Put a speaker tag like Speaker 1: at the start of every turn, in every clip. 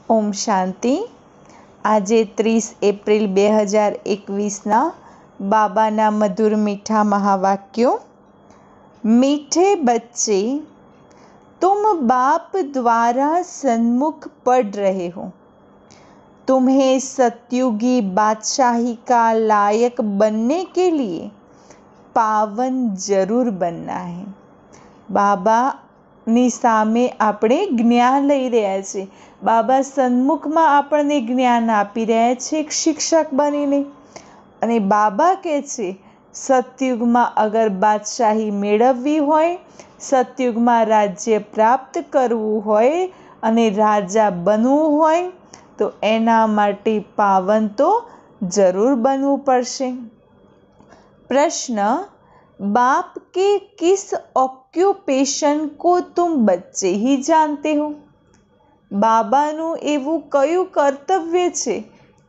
Speaker 1: ઓમ શાંતિ. આજે 30 એપ્રિલ 2021 બાબાના મધુર મીઠા મહાવાક્યો। मीठे बच्चे, तुम बाप द्वारा सन्मुख पढ़ रहे हो। तुम्हें सतयुगी बादशाही का लायक बनने के लिए पावन जरूर बनना है। बाबा ની સામે આપણે જ્ઞાન લઈ રહ્યા છે। બાબા સન્મુખમાં આપણને જ્ઞાન આપી રહ્યા છે એક શિક્ષક બનીને। અને બાબા કહે છે સતયુગમાં અગર બાદશાહી મેળવવી હોય, સતયુગમાં રાજ્ય પ્રાપ્ત કરવું હોય અને રાજા બનવું હોય તો એના માટે પાવન તો જરૂર બનવું પડશે। પ્રશ્ન, बाप के किस ऑक्युपेशन को तुम बच्चे ही जानते हो? બાબાનું એવું કયું કર્તવ્ય છે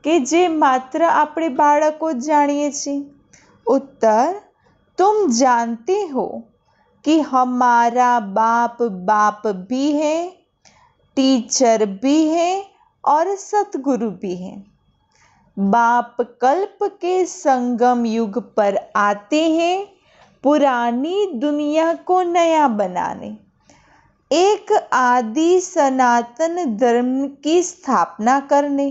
Speaker 1: કે જે માત્ર આપણે બાળકો જ જાણીએ છીએ? उत्तर, तुम जानते हो कि हमारा बाप बाप भी है, टीचर भी है और सतगुरु भी है। बाप कल्प के संगम युग पर आते हैं पुरानी दुनिया को नया बनाने, एक आदि सनातन धर्म की स्थापना करने।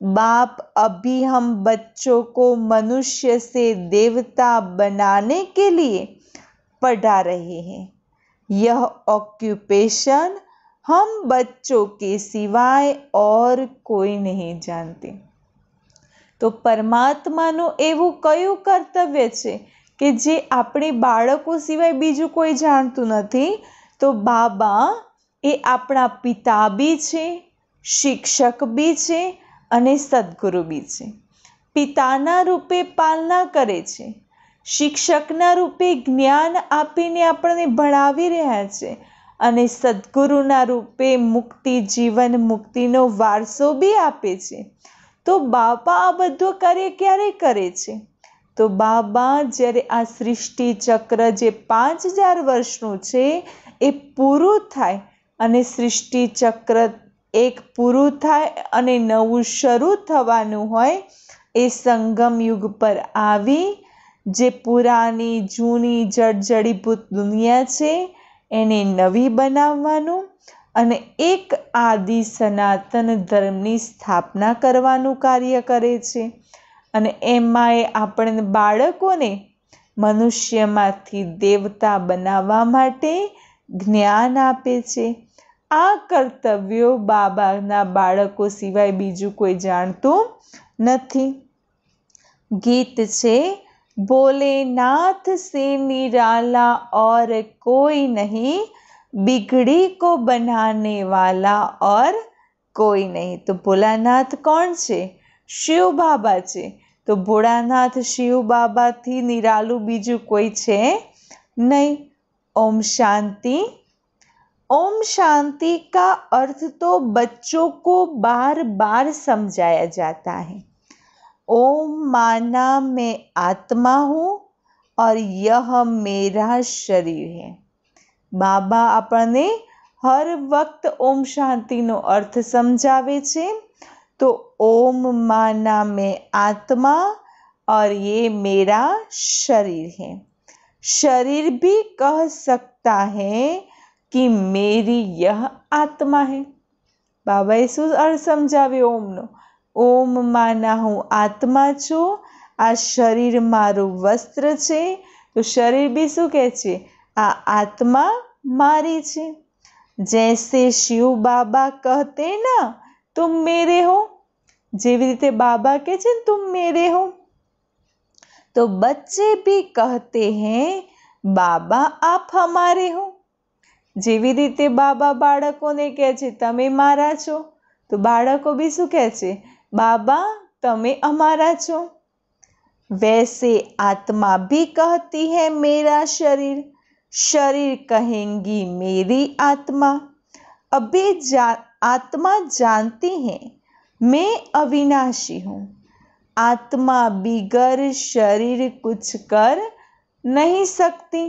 Speaker 1: बाप अभी हम बच्चों को मनुष्य से देवता बनाने के लिए पढ़ा रहे हैं। यह ऑक्युपेशन हम बच्चों के सिवाय और कोई नहीं जानते। તો પરમાત્માનું એવું કયું કર્તવ્ય છે કે જે આપણે બાળકો સિવાય બીજું કોઈ જાણતું નથી? તો બાબા એ આપણા પિતા બી છે, શિક્ષક બી છે અને સદગુરુ બી છે। પિતાના રૂપે પાલના કરે છે, શિક્ષકના રૂપે જ્ઞાન આપીને આપણને ભણાવી રહ્યા છે અને સદગુરુના રૂપે મુક્તિ, જીવન મુક્તિનો વારસો બી આપે છે। તો બાપા આ બધું કાર્ય ક્યારે કરે છે? તો બાબા જ્યારે આ સૃષ્ટિ ચક્ર જે 5000 વર્ષનું છે એ પૂરું થાય અને સૃષ્ટિ ચક્ર એક પૂરું થાય અને નવું શરૂ થવાનું હોય, એ સંગમ યુગ પર આવી જે પુરાની જૂની જળજડીભૂત દુનિયા છે એને નવી બનાવવાનું અને એક આદિ સનાતન ધર્મની સ્થાપના કરવાનું કાર્ય કરે છે। અને એમાંય આપણે બાળકોને મનુષ્યમાંથી દેવતા બનાવવા માટે જ્ઞાન આપે છે। આ કર્તવ્યો બાબાના બાળકો સિવાય બીજું કોઈ જાણતું નથી। ગીત છે, भोलेनाथ से निराला और कोई नहीं, बिगड़ी को बनाने वाला और कोई नहीं। तो भोलानाथ कौन છે? શિવ બાબા છે। તો ભોળાનાથ શિવ બાબાથી નિરાલું બીજું કોઈ છે નહીં। ओम शांति। ओम शांति का अर्थ तो बच्चों को बार बार समझाया जाता है। ओम माना मैं आत्मा हूँ और यह मेरा शरीर है। बाबा આપણને હર વખત ઓમ શાંતિનો અર્થ સમજાવે છે। तो ओम माना मैं आत्मा और ये मेरा शरीर है। शरीर भी कह सकता है कि मेरी यह आत्मा है। બાબાએ શું અર્થ સમજાવ્યો ઓમનો? ઓમ માના હું આત્મા છું, આ શરીર મારું વસ્ત્ર છે। તો શરીર બી શું કહે છે? આ આત્મા મારી છે। जैसे शिव बाबा कहते ना तुम मेरे हो, જેવી રીતે બાબા કહે છે तुम मेरे हो, तो बच्चे भी कहते हैं बाबा आप हमारे हो। જેવી રીતે બાબા બાળકોને કહે છે તમે મારા છો, તો બાળકો બી શું કહે છે? બાબા તમે અમારા છો। वैसे आत्मा भी कहती है मेरा शरीर, शरीर कहेंगी मेरी आत्मा। अभी आत्मा जानती है मैं अविनाशी हूँ। आत्मा बिगर शरीर कुछ कर नहीं सकती।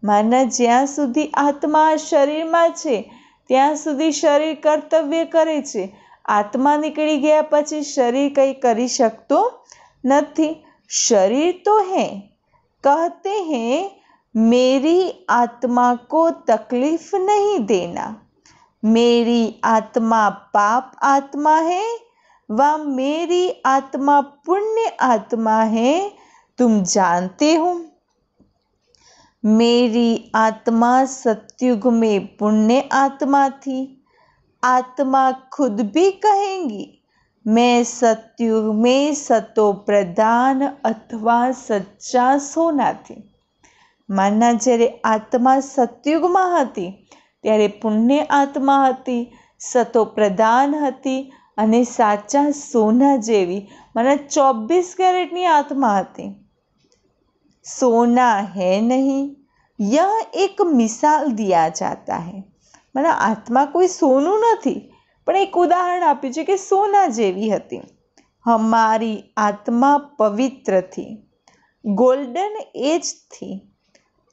Speaker 1: माना જ્યાં સુધી આત્મા શરીરમાં છે ત્યાં સુધી શરીર કર્તવ્ય કરે છે। આત્મા નીકળી ગયા પછી શરીર કંઈ કરી શકતું નથી। शरीर तो है, कहते हैं मेरी आत्मा को तकलीफ नहीं देना। मेरी आत्मा पाप आत्मा है व मेरी आत्मा पुण्य आत्मा है, तुम जानते हो। मेरी आत्मा सतयुग में पुण्य आत्मा थी। आत्मा खुद भी कहेंगी मैं सतयुग में सतो प्रधान अथवा सच्चा सोना थी। माना જ્યારે આત્મા સતયુગમાં હતી ત્યારે પુણ્ય આત્મા હતી, સતો પ્રધાન હતી અને સાચા સોના જેવી માના 24 कैरेटની આત્મા હતી। सोना है नहीं, यह एक मिसाल दिया जाता है। माना आत्मा कोई सोनू नहीं પણ એક ઉદાહરણ આપ્યું છે કે સોના જેવી હતી। हमारी आत्मा पवित्र थी, गोल्डन एज थी।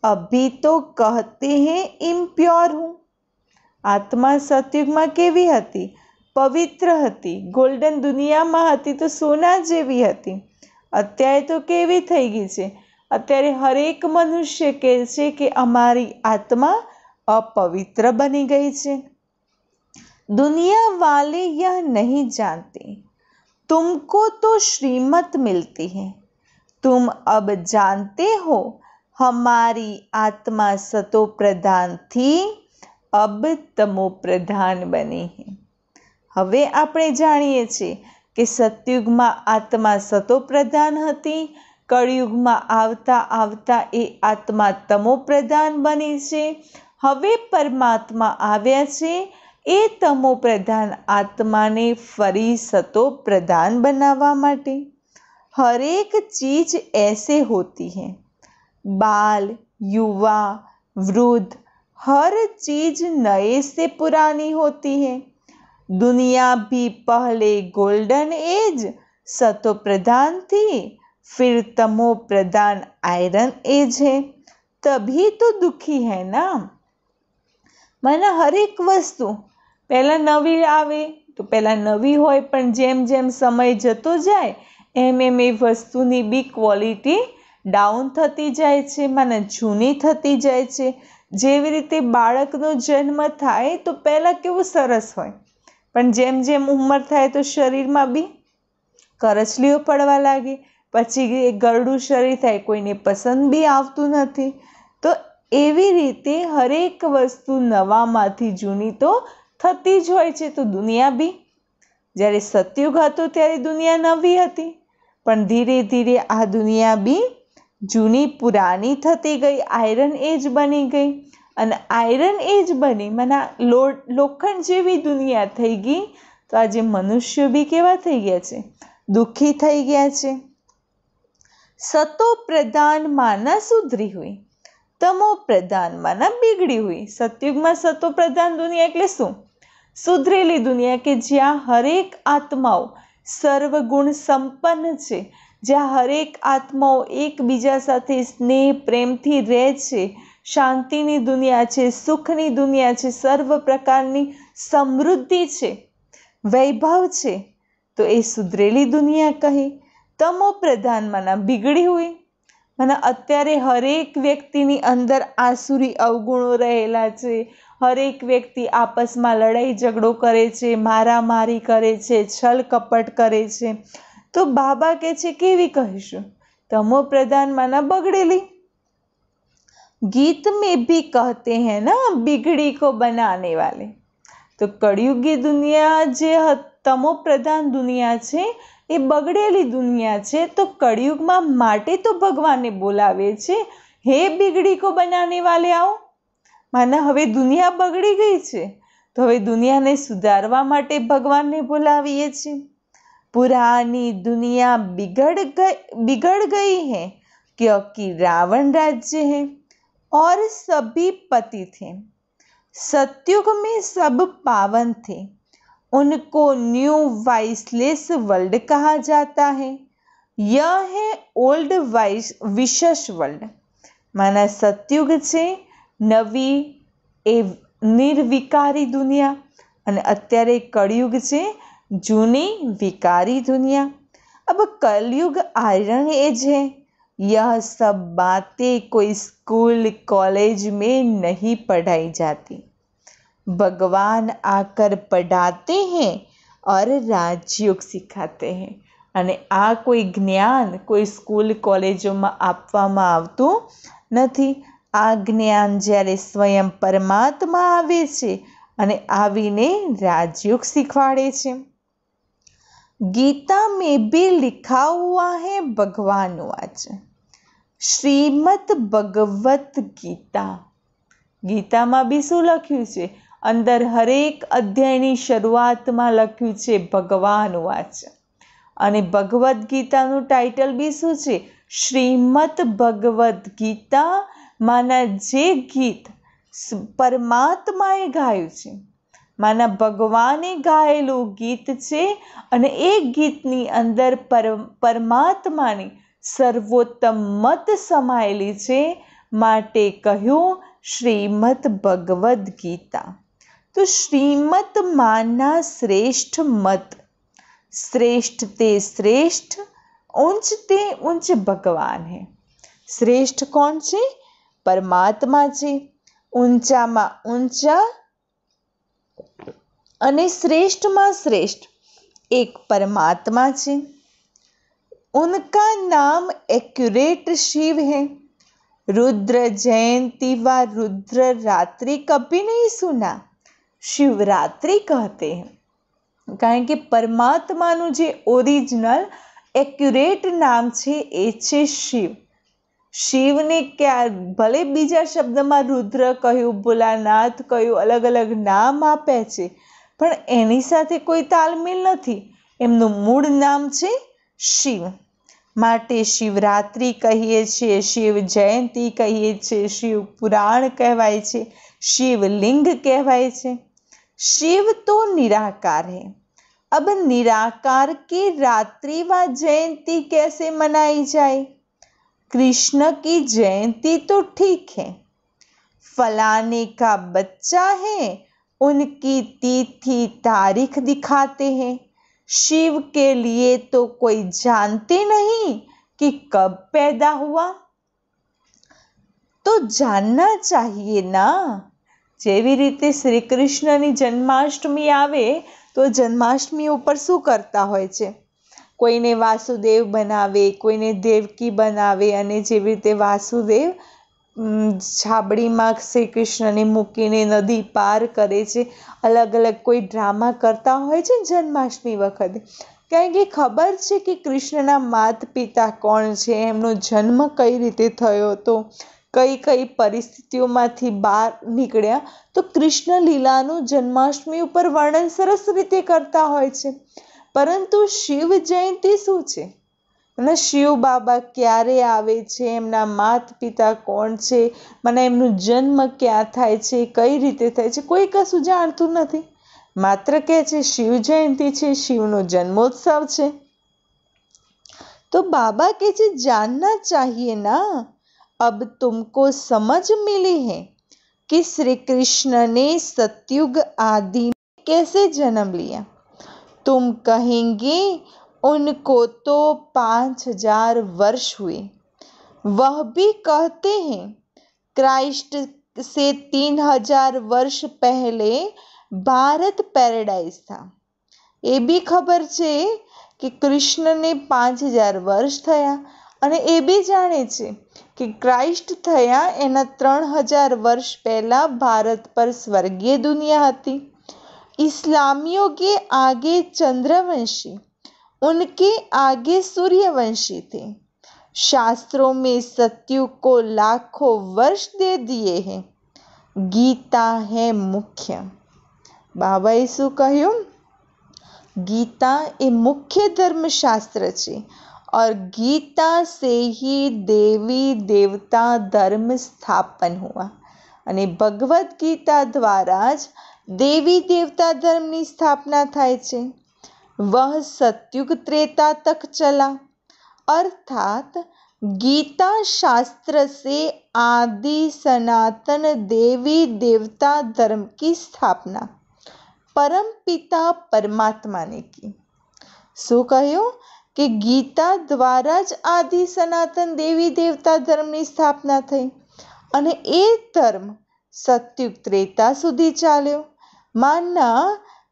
Speaker 1: अभी तो कहते हैं इम्प्योर हूँ। आत्मा सतयुगમાં કેવી હતી? પવિત્ર હતી, ગોલ્ડન દુનિયામાં હતી તો સોના જેવી હતી। અત્યારે તો કેવી થઈ ગઈ છે? અત્યારે હરેક મનુષ્ય કહે છે કે અમારી આત્મા अपवित्र बनी गई છે। दुनिया वाले यह नहीं जानते, तुमको तो श्रीमत मिलती है। तुम अब जानते हो हमारी आत्मा सतो प्रधान थी, अब तमो प्रधान बनी है। હવે આપણે જાણીએ છીએ કે સતયુગમાં આત્મા સતો પ્રધાન હતી, કળિયુગમાં આવતા આવતા એ આત્મા તમો પ્રધાન બની છે। હવે પરમાત્મા આવ્યા છે એ તમો પ્રધાન આત્માને ફરી સતો प्रधान बनावा माटे। हर एक चीज ऐसे होती है, बाल, युवा, वृद्ध, हर चीज नए से पुरानी होती है। दुनिया भी पहले गोल्डन एज सतो प्रधान थी, फिर तमो प्रधान आयरन एज है, तभी तो दुखी है ना। माना हर एक वस्तु पहला नवी आवे तो पहला नवी होय, पण जेम जेम समय जतो जाए एम एम ए वस्तुनी बी क्वॉलिटी डाउन थती जाए छे, माने जूनी थती जाए छे। जेवी रीते बाळकनो जन्म थाय तो पहला केवुं सरस होय, पण जेम जेम उमर थाय तो शरीरमां बी करचलीओ पड़वा लागे, पछी गरडुं शरीर थाय, कोईने पसंद बी आवतुं नथी। तो एवी रीते हरेक वस्तु नवामांथी जूनी तो थती ज होय छे। तो दुनिया बी જ્યારે સતયુગ હતો ત્યારે દુનિયા નવી હતી, પણ ધીરે ધીરે આ દુનિયા બી જૂની પુરાની થતી ગઈ, આયરન એજ બની ગઈ। અને આયરન એજ બની મને લોખંડ જેવી દુનિયા થઈ ગઈ, તો આજે મનુષ્ય બી કેવા થઈ ગયા છે? દુઃખી થઈ ગયા છે। સતો પ્રધાન માના સુધરી हुई, તમો પ્રધાન માના बिगड़ी हुई। સતયુગમાં સતો પ્રધાન દુનિયા એટલે શું? સુધરેલી દુનિયા કે જ્યાં હરેક આત્માઓ સર્વગુણ સંપન્ન છે, જ્યાં હરેક આત્માઓ એકબીજા સાથે સ્નેહ પ્રેમથી રહે છે, શાંતિની દુનિયા છે, સુખની દુનિયા છે, સર્વ પ્રકારની સમૃદ્ધિ છે, વૈભવ છે, તો એ સુધરેલી દુનિયા કહી। તમો પ્રધાનમાંના बिगड़ी हुई माना અત્યારે હરેક વ્યક્તિની અંદર આસુરી અવગુણો રહેલા છે। हरेक व्यक्ति आपस में लड़ाई झगड़ो करे छे, मारामारी करे छे, छल कपट करे छे। तो बाबा के छे केवी कहीशुं? तमो प्रधान माना बगड़ेली। गीत में भी कहते हैं ना बिगड़ी को बनाने वाले। तो कलयुगी दुनिया जे तमो प्रधान दुनिया छे ए बगड़ेली दुनिया छे। तो कलयुग में माटे तो भगवान ने बोलावे छे, हे बिगड़ी को बनाने वाले आओ। माना हवे दुनिया बगड़ी गई छे तो हवे दुनियाने सुधारवा माटे भगवानने बोलावीए छे। पुरानी दुनिया बिगड़ गई है क्योंकि रावण राज्य है और सभी पति थे। सतयुग में सब पावन थे, उनको न्यू वाइसलेस वर्ल्ड कहा जाता है। यह है ओल्ड विशेष वर्ल्ड। माना सतयुग छे नवी ए નિર્વિકારી દુનિયા અને અત્યારે કળિયુગ છે जूनी विकारी दुनिया। अब कलयुग आयरन एज है। यह सब बातें कोई स्कूल कॉलेज में नहीं पढ़ाई जाती। भगवान आकर पढ़ाते हैं और राजयोग सिखाते हैं। અને આ કોઈ જ્ઞાન કોઈ સ્કૂલ કોલેજોમાં આપવામાં આવતું નથી। આ જ્ઞાન જ્યારે સ્વયં પરમાત્મા આવે છે અને આવીને राजयोग सिखवाड़े છે। गीता में भी लिखा हुआ है, भगवान वाच श्रीमद भगवत गीता। गीतामां बी शुं लख्युं छे? अंदर हरेक अध्यायनी शरूआतमां लख्युं छे भगवान वाच। अने भगवत गीतानुं टाइटल बी शुं छे? श्रीमद भगवत गीता। माना जे गीत परमात्माए गायुं छे, माना भगवाने गायेलुं गीत छे अने ए गीतनी अंदर परमात्मानी सर्वोत्तम मत समायेली छे, माटे कह्युं श्रीमद भगवद गीता। तो श्रीमद माना श्रेष्ठ मत। श्रेष्ठ ते श्रेष्ठ, उच्च ते उच्च भगवान है। श्रेष्ठ कौन छे? परमात्मा छे। ऊंचामां ऊंचा अने श्रेष्ठ मां श्रेष्ठ एक परमात्मा छे। उनका नाम एक्यूरेट शिव है। रुद्र जयंती व रुद्र रात्रि कभी नहीं सुना, शिवरात्रि कहते हैं। कारण के परमात्मानुं जे ओरिजिनल एक्यूरेट नाम छे ए छे शिव। शिवने क्या भले बीजा शब्दमां रुद्र कह्युं, भोलानाथ कह्युं, अलग अलग नाम आपे छे, पण एनी साथे कोई तालमेल नथी। एमनुं मूळ नाम छे शिव। माटे शिवरात्रि कहीए छीए, शिव जयंती कहीए छीए, शिव पुराण कहवाय छे, शिवलिंग कहवाय छे। शिव तो निराकार है। अब निराकार की रात्रि व जयंती कैसे मनाई जाए? कृष्ण की जयंती तो ठीक है, फलाने का बच्चा है, उनकी तिथि तारीख दिखाते हैं। शिव के लिए तो कोई जानते नहीं कि कब पैदा हुआ। तो जानना चाहिए ना। जेवी रीते श्री कृष्णनी जन्माष्टमी आवे तो जन्माष्टमी उपर शुं करता होय छे? कोईने वासुदेव बनावे, कोईने देवकी बनावे, अने जेवी रीते वासुदेव छाबड़ीमां श्री कृष्णने मूकीने नदी पार करे छे, अलग अलग कोई ड्रामा करता होय छे जन्माष्टमी वखते। कारण के खबर छे कि कृष्णना माता पिता कोण छे, एमनो जन्म कई रीते थयो हतो, कई कई परिस्थितिओमांथी बहार निकळ्या। तो कृष्ण लीलानुं जन्माष्टमी उपर वर्णन सरस रीते करता होय छे। परंतु शिव जयंती शुं छे? અને શિવ બાબા ક્યારે આવે છે, એમના માતા પિતા કોણ છે, મને એમનો જન્મ ક્યાં થાય છે, કઈ રીતે થાય છે, કોઈ કશું જાણતું નથી। માત્ર કહે છે શિવ જયંતી છે, શિવનો જન્મોત્સવ છે। तो बाबा કહે છે जानना चाहिए ना। अब तुमको समझ मिली है कि श्री कृष्ण ने सतयुग आदि में कैसे जन्म लिया। तुम कहेंगे उनको तो 5000 वर्ष हुए। वह भी कहते हैं क्राइस्ट से 3000 वर्ष पहले भारत पैराडाइज था। ये भी खबर छे कि कृष्ण ने 5000 वर्ष थया अने ए भी जाने छे कि क्राइस्ट थया एना 3000 वर्ष पहला भारत पर स्वर्गीय दुनिया हती। इस्लामियों के आगे चंद्रवंशी, उनके आगे सूर्यवंशी थे। शास्त्रों में सतयुग को लाखों वर्ष दे दिए हैं। गीता है मुख्य। बाबाए शुं कह्युं? गीता ए मुख्य धर्मशास्त्र छे और गीता से ही देवी देवता धर्म स्थापन हुआ। अने भगवत गीता द्वारा ज देवी देवता धर्मनी स्थापना थाय छे। वह सतयुग त्रेता तक चला, अर्थात गीता शास्त्र से आदि सनातन देवी देवता धर्म की स्थापना परम पिता परमात्मा ने की। શું કહ્યું કે ગીતા દ્વારા જ આદિ સનાતન દેવી દેવતા ધર્મની સ્થાપના થઈ અને એ ધર્મ સતયુગ ત્રેતા સુધી ચાલ્યો। માના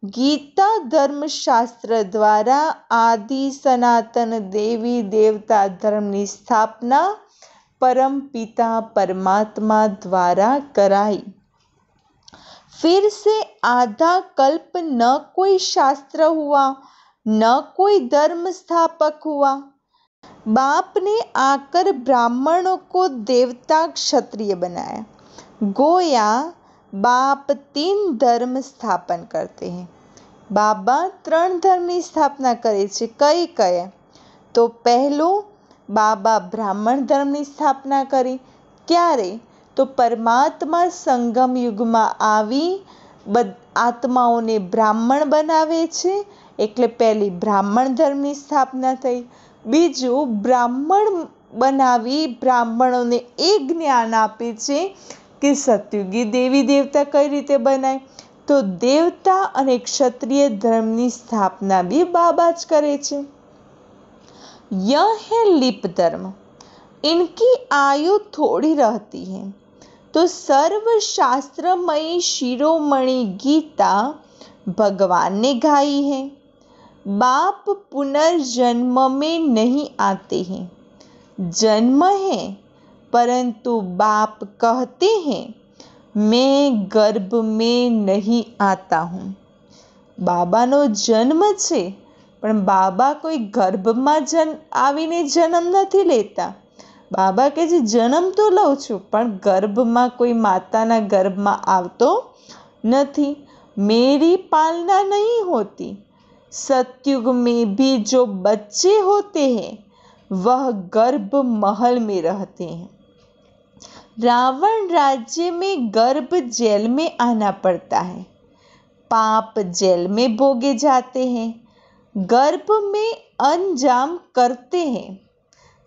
Speaker 1: ગીતા ધર્મશાસ્ત્ર દ્વારા આદि સનાતन देवी देवता धर्मની સ્થાપના परम पिता परमात्मा द्वारा कराई। फिर से आधा कल्प न कोई शास्त्र हुआ न कोई धर्म स्थापक हुआ। बाप ने आकर ब्राह्मणों को देवता क्षत्रिय बनाया। गोया बाप 3 धर्म स्थापन करते हैं। बाबा 3 धर्मની સ્થાપના કરે છે। કઈ કયા? તો પહેલો બાબા બ્રાહ્મણ ધર્મની સ્થાપના કરી। ક્યારે? તો પરમાત્મા સંગમ યુગમાં આવી આત્માઓને બ્રાહ્મણ બનાવે છે, એટલે પહેલી બ્રાહ્મણ ધર્મની સ્થાપના થઈ। બીજું બ્રાહ્મણ બનાવી બ્રાહ્મણોને એ જ્ઞાન આપે છે કે સતયુગી દેવી દેવતા કઈ રીતે બનાય, તો દેવતા અને ક્ષત્રિય ધર્મની સ્થાપના બી બાબા જ કરે છે। यह है लिप धर्म, इनकी आयु थोड़ी रहती है। तो सर्वशास्त्रमयी शिरोमणि गीता भगवान ने गाई है। बाप पुनर्जन्म में नहीं आते हैं, जन्म है परंतु बाप कहते हैं मैं गर्भ में नहीं आता हूँ। બાબાનો જન્મ છે પણ બાબા કોઈ ગર્ભમાં આવીને જન્મ નથી લેતા। બાબા કહે છે જન્મ તો લઉં છું પણ ગર્ભમાં કોઈ માતાના ગર્ભમાં આવતો નથી। मेरी पालना नहीं होती। सतयुग में भी जो बच्चे होते हैं वह गर्भ महल में रहते हैं। रावण राज्य में गर्भ जेल में आना पड़ता है। पाप जेल में भोगे जाते हैं, गर्भ में अंजाम करते हैं।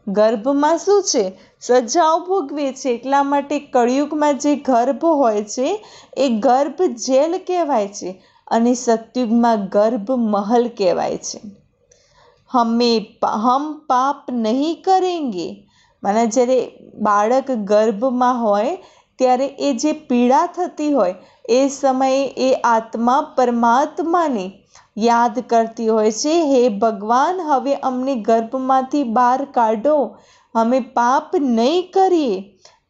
Speaker 1: ગર્ભમાં શું છે? સજાઓ ભોગવે છે। એટલા માટે કળિયુગમાં જે ગર્ભ હોય છે એ ગર્ભ જેલ કહેવાય છે અને સતયુગમાં ગર્ભ મહલ કહેવાય છે। હમ પાપ નહીં કરેંગે, માના જ્યારે બાળક ગર્ભમાં હોય ત્યારે એ જે પીડા થતી હોય એ સમયે એ આત્મા પરમાત્માને યાદ કરતી હોય છે, હે ભગવાન હવે અમને ગર્ભમાંથી બહાર કાઢો, અમે પાપ નહીં કરીએ।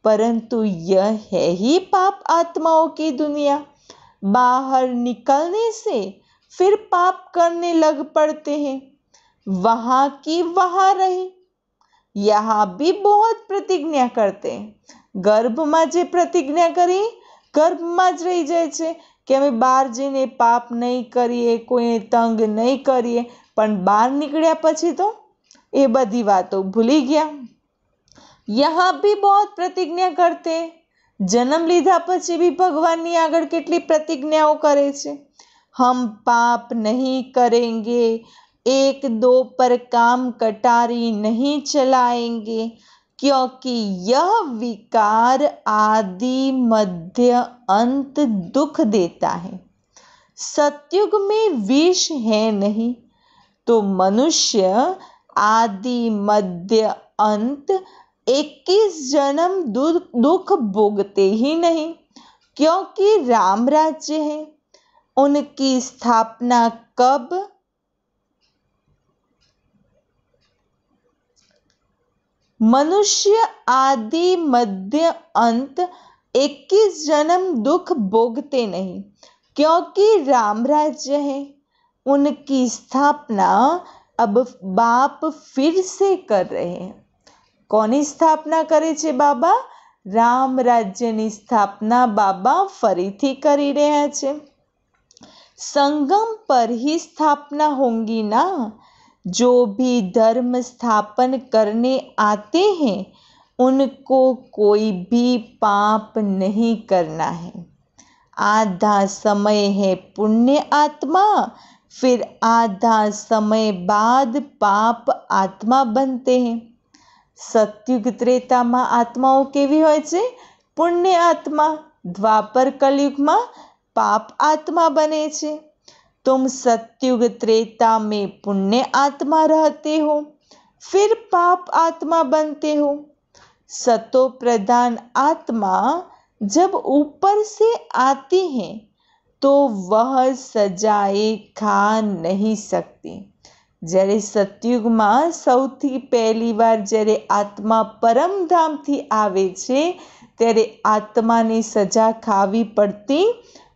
Speaker 1: परंतु यह है ही पाप आत्माओं की दुनिया। बाहर निकलने से फिर पाप करने लग पड़ते हैं। वहाँ की वहाँ रही, यहाँ भी बहुत प्रतिज्ञा करते हैं। ગર્ભમાં જે પ્રતિજ્ઞા કરી ગર્ભમાં જ રહી જાય છે કે અમે બહાર જઈને પાપ નહીં કરીએ, કોઈને તંગ નહીં કરીએ, પણ બહાર નીકળ્યા પછી તો એ બધી વાતો ભૂલી ગયા। यहाँ भी बहुत प्रतिज्ञा करते हैं। जन्म લીધા પછી બી ભગવાનની આગળ કેટલી પ્રતિજ્ઞાઓ કરે છે। हम पाप नहीं करेंगे, 1-2 पर काम कटारी नहीं चलाएंगे, क्योंकि यह विकार आदि मध्य अंत दुख देता है। सतयुग में विष है नहीं, तो मनुष्य आदि मध्य अंत 21 जन्म दुख भोगते ही नहीं, क्योंकि राम राज्य है। उनकी स्थापना कब? मनुष्य आदि मध्य अंत 21 जन्म दुख भोगते नहीं, क्योंकि राम राज्य है। उनकी स्थापना अब बाप फिर से कर रहे हैं। કોની સ્થાપના કરે છે બાબા? રામ રાજ્યની સ્થાપના બાબા ફરીથી કરી રહ્યા છે। संगम पर ही स्थापना होंगी ना। जो भी धर्म स्थापन करने आते हैं उनको कोई भी पाप नहीं करना है। आधा समय है पुण्य आत्मा, फिर आधा समय बाद पाप आत्मा बनते हैं। સતયુગ ત્રેતામાં આત્માઓ કેવી હોય છે? પુણ્ય આત્મા। द्वापर कलयुग में पाप आत्मा बने छे। तुम सतयुग त्रेता में पुण्य आत्मा रहते हो, फिर पाप आत्मा बनते हो। सतो प्रधान आत्मा जब ऊपर से आती है तो वह सजाए खा नहीं सकती। જ્યારે સતયુગમાં સૌથી પહેલી વાર જ્યારે આત્મા પરમધામથી આવે છે ત્યારે આત્માની સજા ખાવી પડતી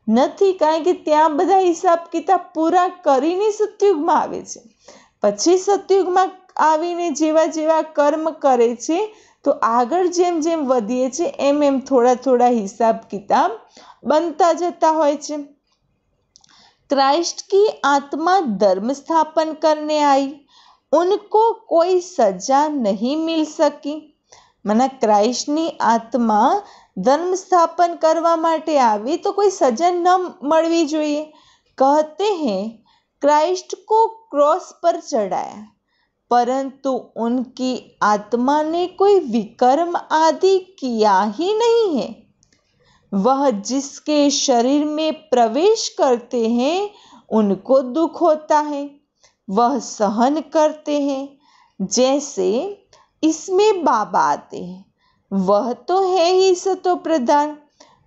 Speaker 1: નથી, કારણ કે ત્યાં બધા હિસાબ કિતાબ પૂરા કરીને સતયુગમાં આવે છે। પછી સતયુગમાં આવીને જેવા જેવા કર્મ કરે છે તો આગળ જેમ જેમ વધીએ છે એમ એમ થોડા થોડા હિસાબ કિતાબ બનતા જતા હોય છે। क्राइस्ट की आत्मा धर्म स्थापन करने आई, उनको कोई सजा नहीं मिल सकी। मना क्राइस्टनी आत्मा धर्म स्थापन करवा माटे आवी तो कोई सजा न मळवी जोईए। कहते हैं क्राइस्ट को क्रॉस पर चढ़ाया, परंतु उनकी आत्मा ने कोई विकर्म आदि किया ही नहीं है। वह जिसके शरीर में प्रवेश करते हैं उनको दुख होता है, वह सहन करते हैं। जैसे इसमें बाबा आते हैं, वह तो है ही सतो प्रधान।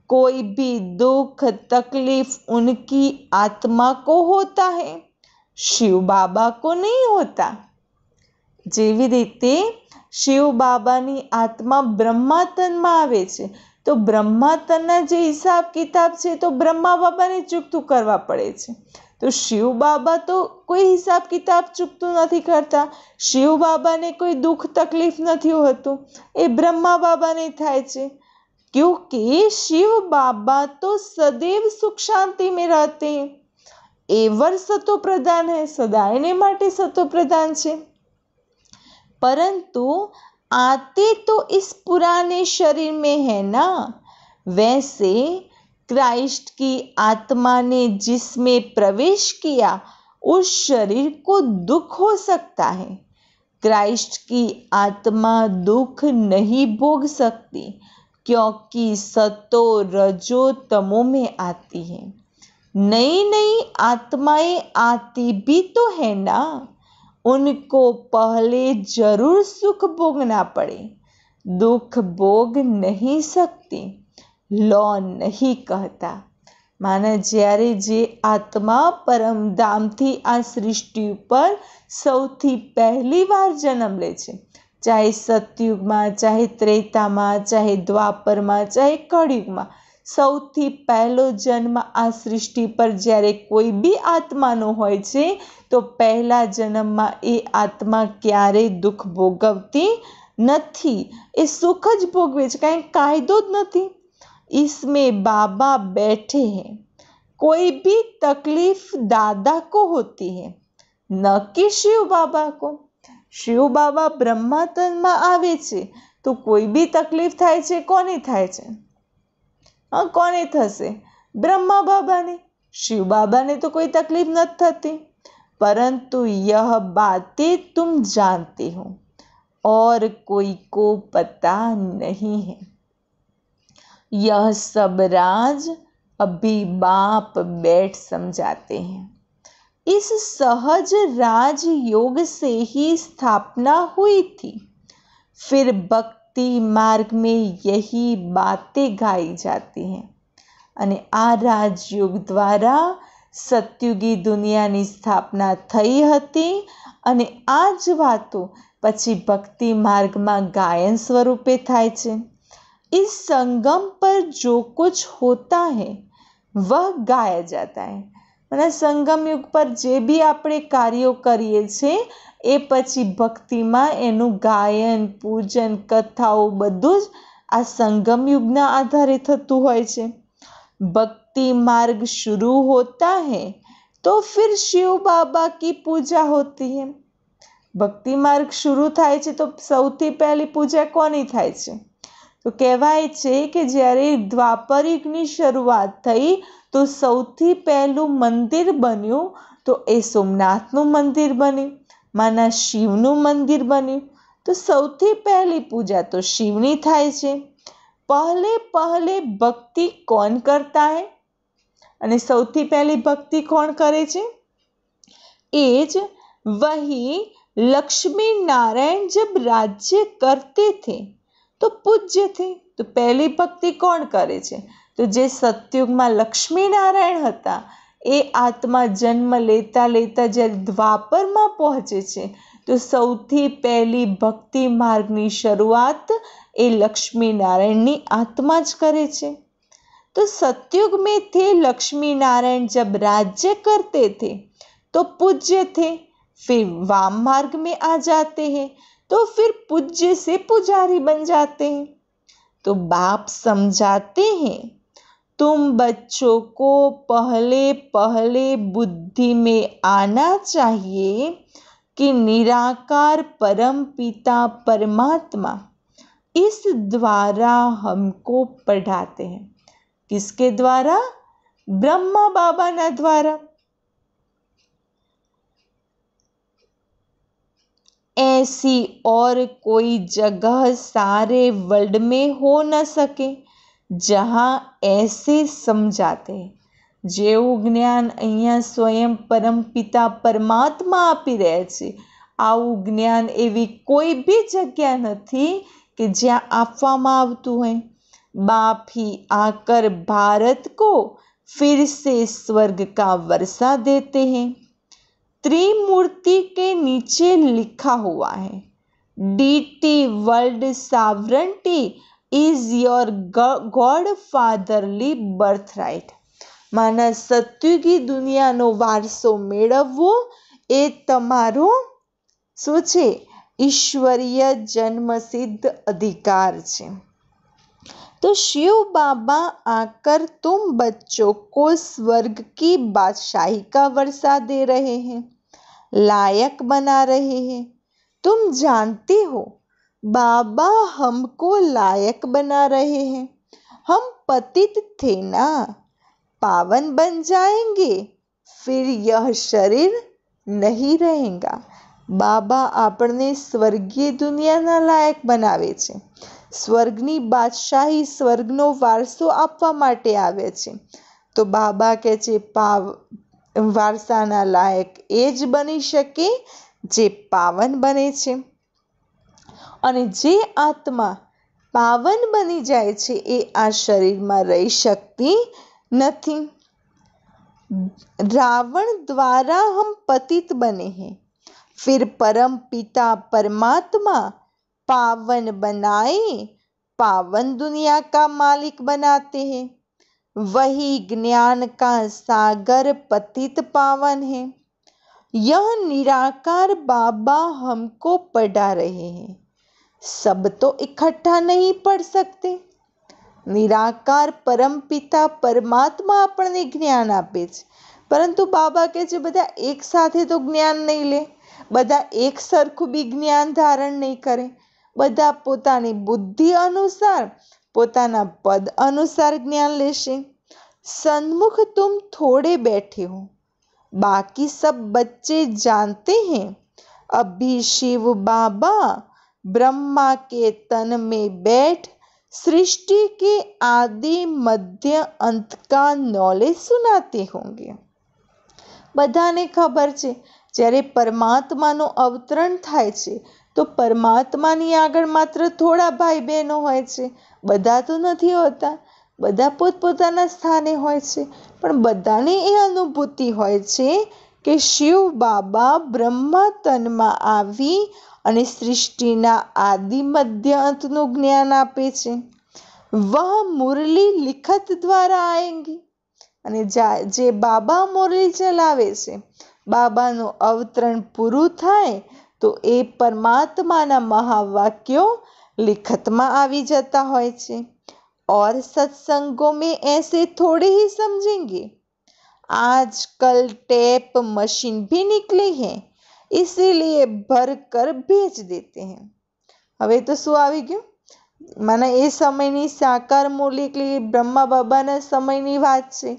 Speaker 1: कोई भी दुख तकलीफ उनकी आत्मा को होता है, शिव बाबा को नहीं होता। जेवी रीते शिव बाबानी आत्मा ब्रह्मातનમાં આવે છે તો બ્રહ્માતનના જે હિસાબ કિતાબ છે તો બ્રહ્મા બાબાને ચૂકતું કરવા પડે છે। તો શિવ બાબા તો કોઈ હિસાબ કિતાબ ચૂકતું નથી કરતા, શિવ બાબાને કોઈ દુઃખ તકલીફ નથી હોતું, એ બ્રહ્મા બાબાને થાય છે। क्योंकि शिव बाबा तो सदैव सुख शांति में रहते हैं, एवर सतो प्रधान है, सदायने माटे सतो प्रधान छे। परंतु आते तो इस पुराने शरीर में है ना। वैसे क्राइस्ट की आत्मा ने जिसमें प्रवेश किया उस शरीर को दुख हो सकता है। क्राइस्ट की आत्मा दुख नहीं भोग सकती, क्योंकि सतो रजो तमो में आती है। नई नई आत्माएं आती भी तो है ना, उनको पहले जरूर सुख भोगना पड़े, दुख भोग नहीं सकती, लौ नहीं कहता। माना જ્યારે જે આત્મા પરમધામથી આ સૃષ્ટિ ઉપર સૌથી પહેલી વાર જન્મ લે છે, ચાહે સતયુગમાં, ચાહે ત્રેતામાં, ચાહે દ્વાપરમાં, ચાહે કળયુગમાં, સૌથી પહેલો જન્મ આ સૃષ્ટિ પર જ્યારે કોઈ બી આત્માનો હોય છે તો પહેલા જન્મમાં એ આત્મા ક્યારેય દુઃખ ભોગવતી નથી, એ સુખ જ ભોગવે છે, કાંઈ કાયદો જ નથી। इसमें बाबा बैठे हैं, कोई भी तकलीफ दादा को होती है, न कि शिव बाबा को। शिव बाबा ब्रह्मातનમાં આવે છે તો કોઈ બી તકલીફ થાય છે, કોને થાય છે? કોને થશે? બ્રહ્મા બાબાને। शिव बाबा ने तो कोई तकलीफ नहीं थती। परंतु यह बातें तुम जानते हो और कोई को पता नहीं है। यह सब राज अभी बाप बैठ समझाते हैं। इस सहज राज योग से ही स्थापना हुई थी, फिर भक्ति मार्ग में यही बातें गाई जाती हैं। અને આ રાજયોગ દ્વારા સતયુગી દુનિયાની સ્થાપના થઈ હતી અને આ જ વાતો પછી ભક્તિ માર્ગમાં ગાયન સ્વરૂપે થાય છે। इस संगम पर जो कुछ होता है वह गाया जाता है। અને સંગમ યુગ પર જે બી આપણે કાર્યો કરીએ છીએ એ પછી ભક્તિમાં એનું ગાયન, પૂજન, કથાઓ બધું જ આ સંગમ યુગના આધારે થતું હોય છે। भक्ति मार्ग शुरू होता है तो फिर शिव बाबा की पूजा होती है। भक्ति मार्ग शुरू थाय छे तो सौथी पहली पूजा कोनी थाय छे? तो कहेवाय छे कि ज्यारे द्वापर युगनी शरूआत थई तो सौथी पहलू मंदिर बन्युं तो ए सोमनाथनुं मंदिर बन्युं, माना शिवनुं मंदिर बन्युं। તો સૌથી પહેલી પૂજા તો શિવની થાય છે। पहले पहले भक्ति कौन करता है? અને સૌથી પહેલી ભક્તિ કોણ કરે છે? એ જ वही लक्ष्मी नारायण जब राज्य करते थे तो पूज्य थे। तो પહેલી ભક્તિ કોણ કરે છે? તો જે સતયુગમાં લક્ષ્મી નારાયણ હતા એ આત્મા જન્મ લેતા લેતા જ્યારે દ્વાપરમાં પહોંચે છે તો સૌથી પહેલી ભક્તિ માર્ગની શરૂઆત એ લક્ષ્મી નારાયણની આત્મા જ કરે છે। तो सतयुग में थे लक्ष्मी नारायण जब राज्य करते थे तो पूज्य थे। फिर वाम मार्ग में आ जाते हैं तो फिर पूज्य से पुजारी बन जाते हैं। तो बाप समझाते हैं तुम बच्चों को पहले पहले बुद्धि में आना चाहिए कि निराकार परम पिता परमात्मा इस द्वारा हमको पढ़ाते हैं। किसके द्वारा? ब्रह्मा बाबा ना द्वारा। ऐसी और कोई जगह सारे वर्ल्ड में हो न सके जहाँ ऐसे समझाते हैं। જેવું જ્ઞાન અહીંયા સ્વયં પરમપિતા પરમાત્મા આપી રહ્યા છે આવું જ્ઞાન એવી કોઈ બી જગ્યા નથી કે જ્યાં આપવામાં આવતું હોય। बाप ही आकर भारत को फिर से स्वर्ग का वर्षा देते हैं। त्रिमूर्ति के नीचे लिखा हुआ है deity world sovereignty is your god fatherly birthright. माना सत्युगी दुनियानो वारसो मेळववो ए तमारो शुं छे? ईश्वरीय जन्मसिद्ध अधिकार छे। तो शिव बाबा आकर तुम बच्चों को स्वर्ग की बादशाही का वर्षा दे रहे हैं, लायक बना रहे हैं। तुम जानते हो बाबा हमको लायक बना रहे हैं। हम पतित थे ना, पावन बन जाएंगे, फिर यह शरीर नहीं रहेगा। बाबा आपने स्वर्गीय दुनियाना लायक बनावे छे। સ્વર્ગની બાદશાહી સ્વર્ગનો વારસો આપવા માટે આવે છે તો બાબા કહે છે વારસાના લાયક એ જ બની શકે જે પાવન બને છે અને જે આત્મા પાવન બની જાય છે એ આ શરીરમાં રહી શકતી નથી। रावण द्वारा हम पतित बने हैं, फिर परम पिता परमात्मा पावन बनाए, पावन दुनिया का मालिक बनाते हैं। वही ज्ञान का सागर पतित पावन है। यह निराकार बाबा हमको पढ़ा रहे हैं। सब तो इकट्ठा नहीं पढ़ सकते। निराकार परम पिता परमात्मा આપણને જ્ઞાન આપે છે પરંતુ બાબા કહે છે બધા એક સાથે તો જ્ઞાન નહીં લે, બધા એક સરખું બી જ્ઞાન ધારણ નહીં કરે, બધા પોતાની બુદ્ધિ અનુસાર પોતાના પદ અનુસાર જ્ઞાન લેશે। सन्मुख तुम थोड़े बैठे हो, बाकी सब बच्चे जानते हैं। अभी शिव बाबा ब्रह्मा के तन में बैठ सृष्टि के आदि मध्य अंत का नॉलेज सुनाते होंगे। બધાને ખબર છે જ્યારે પરમાત્માનું અવતરણ થાય છે તો પરમાત્માની આગળ માત્ર થોડા ભાઈ બહેનો હોય છે, બધા તો નથી હોતા, બધા પોતપોતાના સ્થાને હોય છે, પણ બધાને એ અનુભૂતિ હોય છે કે શિવ બાબા બ્રહ્મા તનમાં આવી અને સૃષ્ટિના આદિ મધ્ય અંતનું જ્ઞાન આપે છે। વહ મુરલી લિખત દ્વારા આएंगी અને જે બાબા મુરલી ચલાવે છે બાબાનું અવતરણ પૂરું થાય તો એ પરમાત્માના મહાવાક્યો લિખતમાં આવી જતા હોય છે। और सत्संगों में ऐसे थोड़े ही समझेंगे। आजकल टेप मशीन भी निकली है, इसीलिए भर कर भेज देते हैं। હવે તો શું આવી ગયું? માના એ સમયની સાકાર મૂર્તિ એટલે બ્રહ્મા બાબાના સમયની વાત છે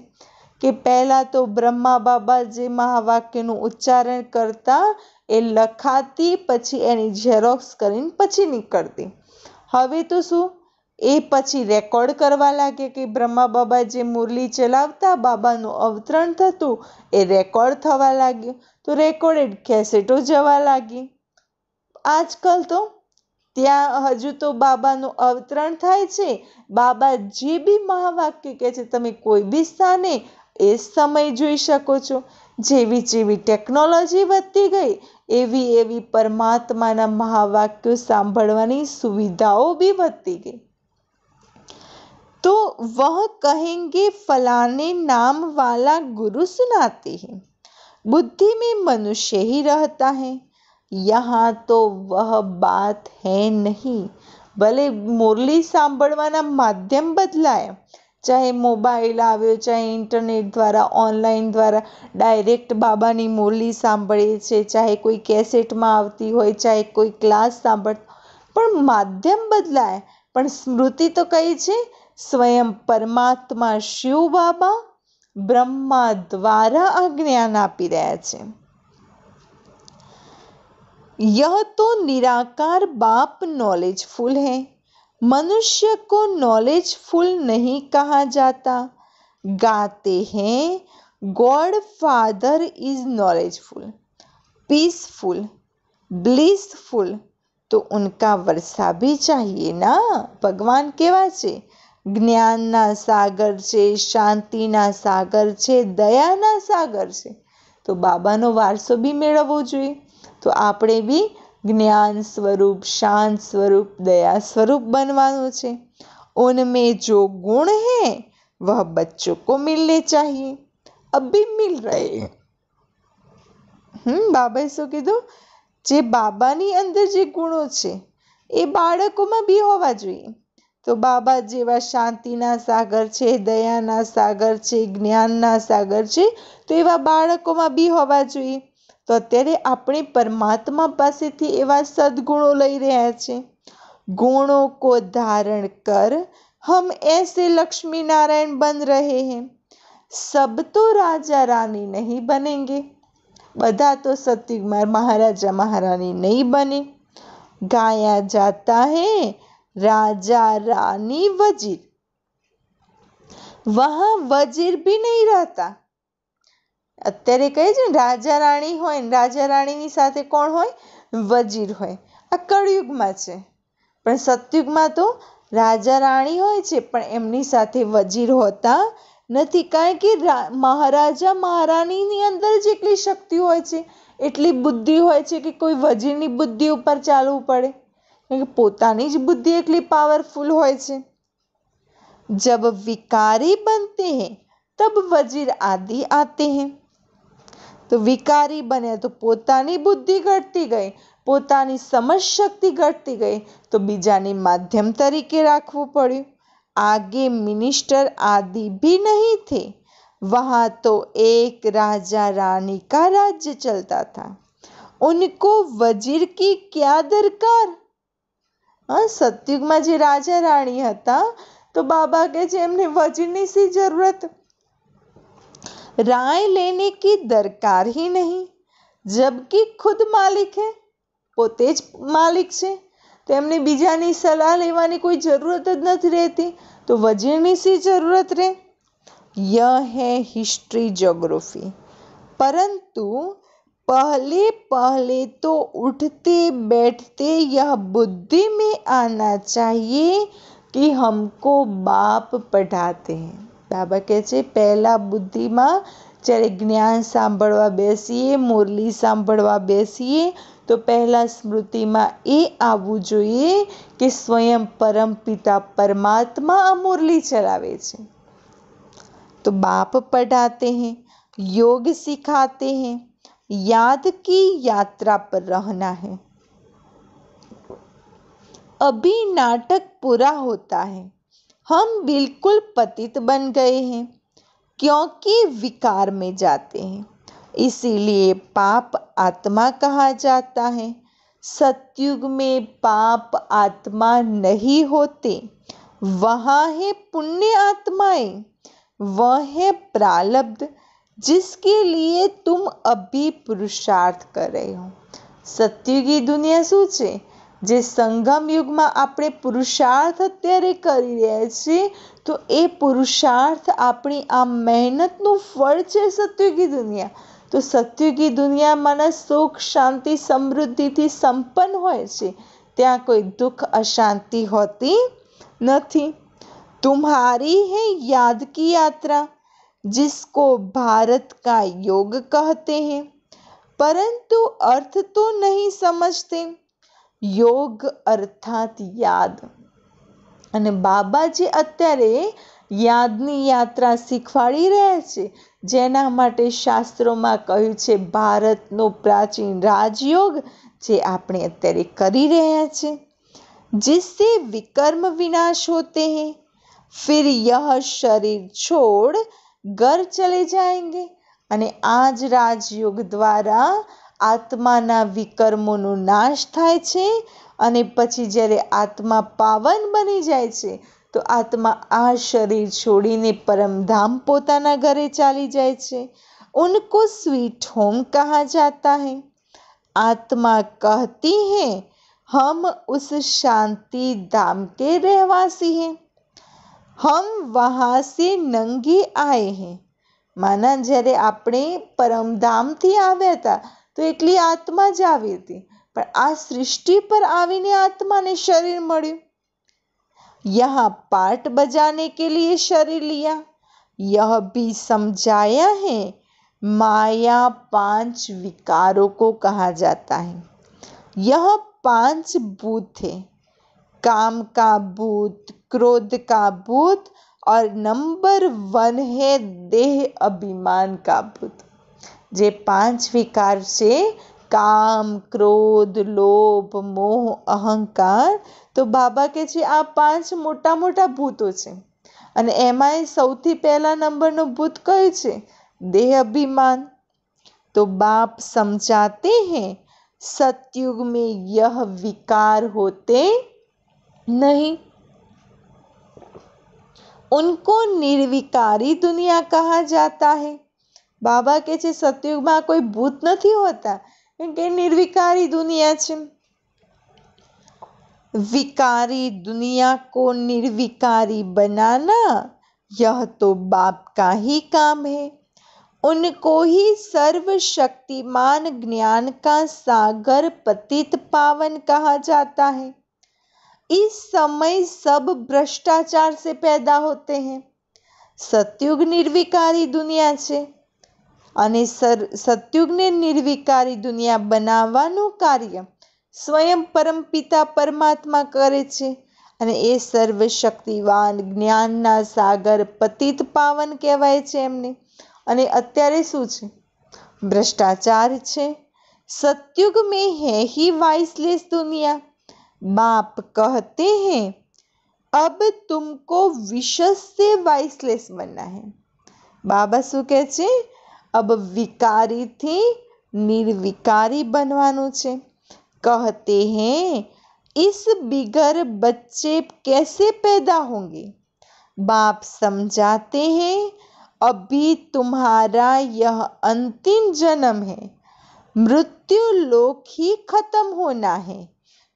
Speaker 1: કે પહેલાં તો બ્રહ્મા બાબા જે મહાવાક્યનું ઉચ્ચારણ કરતા એ લખાતી, પછી એની ઝેરોક્સ કરીને પછી નીકળતી. હવે તો શું, એ પછી રેકોર્ડ કરવા લાગે કે બ્રહ્મા બાબા જે મુરલી ચલાવતા, બાબાનું અવતરણ થતું, એ રેકોર્ડ થવા લાગ્યું. તો રેકોર્ડેડ કેસેટો જવા લાગી. આજકાલ તો ત્યાં હજુ તો બાબાનું અવતરણ થાય છે, બાબા જે બી મહાવાક્ય કહે છે તમે કોઈ બી સ્થાને એ સમય જોઈ શકો છો. જેવી જેવી ટેકનોલોજી વધતી ગઈ એવી એવી પરમાત્માના મહાવાક્યો સાંભળવાની સુવિધાઓ બી વધતી ગઈ. तो वह कहेंगे फलाने नाम वाला गुरु सुनाते हैं, बुद्धि में मनुष्य ही रहता है, यहाँ तो वह बात है नहीं. ભલે મુરલી સાંભળવાના માધ્યમ બદલાયા, ચાહે મોબાઈલ આવ્યો, ચાહે ઇન્ટરનેટ દ્વારા, ઓનલાઈન દ્વારા ડાયરેક્ટ બાબાની મુરલી સાંભળે છે, ચાહે કોઈ કેસેટમાં આવતી હોય, ચાહે કોઈ ક્લાસ સાંભળતા, પણ માધ્યમ બદલાય, પણ સ્મૃતિ તો કઈ છે? स्वयं परमात्मा शिव बाबा ब्रह्मा द्वारा आ ज्ञान आपी रहा है. यह तो निराकार बाप नॉलेजफुल है, मनुष्य को नॉलेजफुल नहीं कहा जाता. गाते हैं God father is knowledgeful, peaceful, blissful, तो उनका वर्षा भी चाहिए ना. भगवान केवा छे? જ્ઞાનના સાગર છે, શાંતિના સાગર છે, દયાના સાગર છે. તો બાબાનો વારસો બી મેળવવો જોઈએ. તો આપણે બી જ્ઞાન સ્વરૂપ, શાંત સ્વરૂપ, દયા સ્વરૂપ બનવાનું છે. ઉનमें जो गुण है वह बच्चों को मिलने चाहिए, अभी मिल रहे हैं. બાબાએ શું કીધું? જે બાબાની અંદર જે ગુણો છે એ બાળકોમાં બી હોવા જોઈએ. તો બાબા જેવા શાંતિના સાગર છે, દયાના સાગર છે, જ્ઞાનના સાગર છે, તો એવા બાળકોમાં બી હોવા જોઈએ. તો અત્યારે આપણે પરમાત્મા પાસેથી એવા સદગુણો લઈ રહ્યા છે. ગુણો કો ધારણ કર હમ ऐसे लक्ष्मी नारायण बन रहे हैं. सब तो राजा रानी नहीं बनेंगे, બધા તો સતયુગમાં મહારાજા મહારાની નહીં બને. ગાયા જાતા હૈ राजा रानी वजीर, वहां वजीर भी नहीं रहता. અત્યારે કહે છે ને રાજા રાણી હોય ને રાજા રાણીની સાથે કોણ હોય? વજીર હોય. આ કળયુગમાં છે. પણ સતયુગમાં તો રાજા રાણી હોય છે પણ એમની સાથે વજીર હોતા નથી. કારણ કે મહારાજા મહારાણીની અંદર જેટલી શક્તિ હોય છે એટલી બુદ્ધિ હોય છે કે કોઈ વજીરની બુદ્ધિ ઉપર ચાલવું પડે. પોતાની જ બુદ્ધિ એટલી પાવરફુલ હોય છે. जब विकारी बनते हैं तब वजीर आदि आते हैं. તો વિકારી બન્યા તો પોતાની બુદ્ધિ ઘટતી ગઈ, પોતાની સમજ શક્તિ ઘટતી ગઈ, તો બીજાની માધ્યમ તરીકે રાખવું પડ્યું. आगे मिनिस्टर आदि भी नहीं थे, वहां तो एक राजा रानी का राज्य चलता था, उनको वजीर की क्या दरकार. સતયુગમાં જે રાજા રાણી હતા તો બાબા કહે છે એમને વજીરની શી જરૂરત. राय लेने की दरकार ही नहीं, जबकि खुद मालिक है, પોતે જ માલિક છે, તો એમને બીજાની સલાહ લેવાની કોઈ જરૂરત જ નથી રહેતી, તો વજીરની શી જરૂરત રહે. यह है हिस्ट्री ज्योग्राफी, परंतु पहले पहले तो उठते बैठते यह बुद्धि में आना चाहिए कि हमको बाप पढ़ाते हैं. બાબા કહે છે પહેલાં બુદ્ધિમાં જ્યારે જ્ઞાન સાંભળવા બેસીએ, મુરલી સાંભળવા બેસીએ, તો પહેલાં સ્મૃતિમાં એ આવવું જોઈએ કે સ્વયં પરમપિતા પરમાત્મા આ મુરલી ચલાવે છે. તો બાપ પઢાતે हैं, योग सिखाते हैं, याद की यात्रा पर रहना है. अभी नाटक पूरा होता है, हम बिल्कुल पतित बन गए हैं क्योंकि विकार में जाते हैं, इसीलिए पाप आत्मा कहा जाता है. सतयुग में पाप आत्मा नहीं होते, वहाँ है पुण्य आत्माएं. वह है प्रारब्ध जिसके लिए तुम अभी पुरुषार्थ कर रहे हो। સત્યુગી દુનિયા શું છે? જે સંગમ યુગમાં આપણે પુરુષાર્થ અત્યારે કરી રહ્યા છીએ, તો એ પુરુષાર્થ આપણી આ મહેનતનું ફળ છે સત્યુગી દુનિયા। તો સત્યુગી દુનિયામાં સુખ, શાંતિ, સમૃદ્ધિથી સંપન્ન હોય છે, ત્યાં કોઈ દુઃખ, અશાંતિ હોતી નથી। तुम्हारी है याद की यात्रा जिसको भारत का योग कहते हैं, परंतु अर्थ तो नहीं समझते। योग अर्थात याद। અને બાબાજી અત્યારે યાદની યાત્રા શીખવાડી રહ્યા છે, જેના માટે શાસ્ત્રોમાં કહ્યું છે ભારતનો પ્રાચીન રાજયોગ જે આપણે અત્યારે કરી રહ્યા છે। जिससे विकर्म विनाश होते हैं, फिर यह शरीर छोड़ घर चले जाएंगे। અને આ જ રાજયોગ દ્વારા આત્માના વિકર્મોનો નાશ થાય છે, અને પછી જ્યારે આત્મા પાવન બની જાય છે, તો આત્મા આ શરીર છોડીને પરમધામ પોતાના ઘરે ચાલી જાય છે। उनको स्वीट होम कहा जाता है। आत्मा कहती है हम उस शांति धाम के रहवासी हैं, हम वहाँ से नंगे आए हैं। माना જ્યારે આપણે પરમધામથી આવ્યા હતા તો એકલી આત્મા જ આવી હતી, પણ આ સૃષ્ટિ પર આવીને આત્માને શરીર મળ્યું। यहाँ पाठ बजाने के लिए शरीर लिया, यह भी समझाया है माया 5 विकारों को कहा जाता है। यह 5 भूत है, काम का भूत, क्रोध का भूत और नंबर 1 है देह अभिमान का भूत। जे 5 विकार से काम, क्रोध, लोभ, मोह, अहंकार, तो बाबा के छे आ 5 मोटा मोटा भूतो छे। અને એમાંય સૌથી પહેલા નંબરનું ભૂત કયું છે? દેહ અભિમાન। तो बाप समझाते हैं सतयुग में यह विकार होते नहीं। उनको निर्विकारी दुनिया कहा जाता है। बाबा के छे सतयुग में कोई भूत नहीं होता, क्योंकि निर्विकारी दुनिया छे। विकारी दुनिया को निर्विकारी बनाना यह तो बाप का ही काम है। उनको ही सर्वशक्तिमान ज्ञान का सागर पतित पावन कहा जाता है। इस समय सब भ्रष्टाचार से पैदा होते हैं। सतयुग निर्विकारी दुनिया छे, અને સતયુગને નિર્વિકારી દુનિયા બનાવવાનું કાર્ય સ્વયં પરમપિતા પરમાત્મા કરે છે, અને એ સર્વશક્તિવાન જ્ઞાનના સાગર પતિત પાવન કહેવાય છે એમને। અને અત્યારે શું છે? ભ્રષ્ટાચાર છે। सतयुग में है ही वाइसलेस दुनिया। बाप कहते हैं अब तुमको विशेष से वाइसलेस बनना है। बाबा शू कहे छे? अब विकारी थी निर्विकारी बनवानुं छे। कहते हैं इस बिगर बच्चे कैसे पैदा होंगे। बाप समझाते हैं अभी तुम्हारा यह अंतिम जन्म है, मृत्यु लोक ही खत्म होना है,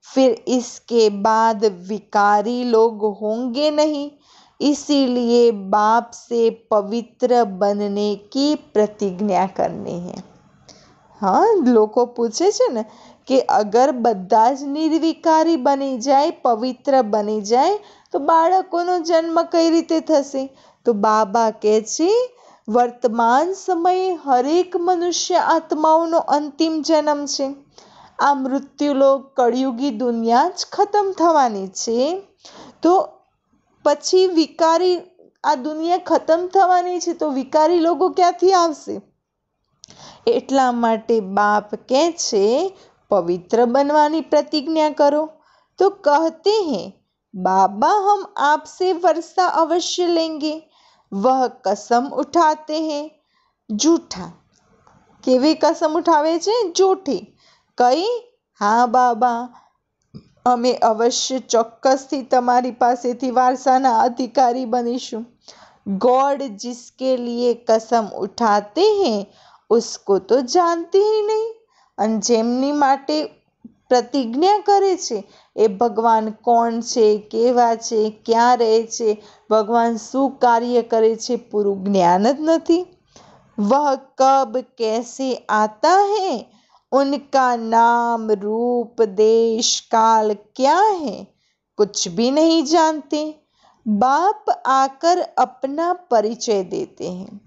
Speaker 1: फिर इसके बाद विकारी लोग होंगे नहीं। इसीलिए बाप से पवित्र बनने की प्रतिज्ञा करनी है। हाँ, लोको पूछे छे ने कि अगर बधा ज निर्विकारी बनी जाए, पवित्र बनी जाए, तो बाळकोनो जन्म कई रीते थशे? तो बाबा कहे छे वर्तमान समय हरेक मनुष्य आत्माओनो अंतिम जन्म छे। आ मृत्युलोक कळयुगी दुनिया ज खत्म थवानी छे, तो पछी विकारी आ दुनिया खत्म थवानी छे, तो विकारी लोगो क्यांथी आवशे? एटला माटे बाप कहे छे पवित्र बनवानी प्रतिज्ञा करो। तो कहते हैं बाबा हम आपसे वर्षा अवश्य लेंगे। वह कसम उठाते हैं झूठा। केवी कसम उठावे छे? झूठी। कई? हाँ बाबा, अमे अवश्य ચોક્કસથી તમારી પાસેથી વારસાના અધિકારી બનીશું। गॉड जिसके लिए कसम उठाते हैं उसको तो जानते ही नहीं, અને જેમની માટે પ્રતિજ્ઞા કરે છે એ ભગવાન કોણ છે, કેવા છે, ક્યાં રહે છે, ભગવાન શું કાર્ય કરે છે, પૂરું જ્ઞાન જ નથી। वह कब कैसे आता है, उनका नाम रूप देश काल क्या है, कुछ भी नहीं जानते। बाप आकर अपना परिचय देते हैं।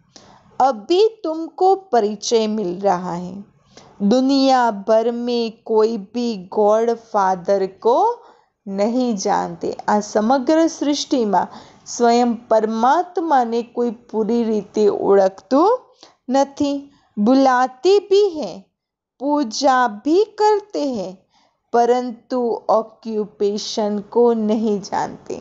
Speaker 1: अभी तुमको परिचय मिल रहा है। दुनिया भर में कोई भी गॉड फादर को नहीं जानते। आ समग्र सृष्टि में स्वयं परमात्मा ने कोई पूरी रीते ओळखतो नहीं। बुलाते भी हैं, पूजा भी करते हैं, परंतु ऑक्यूपेशन को नहीं जानते।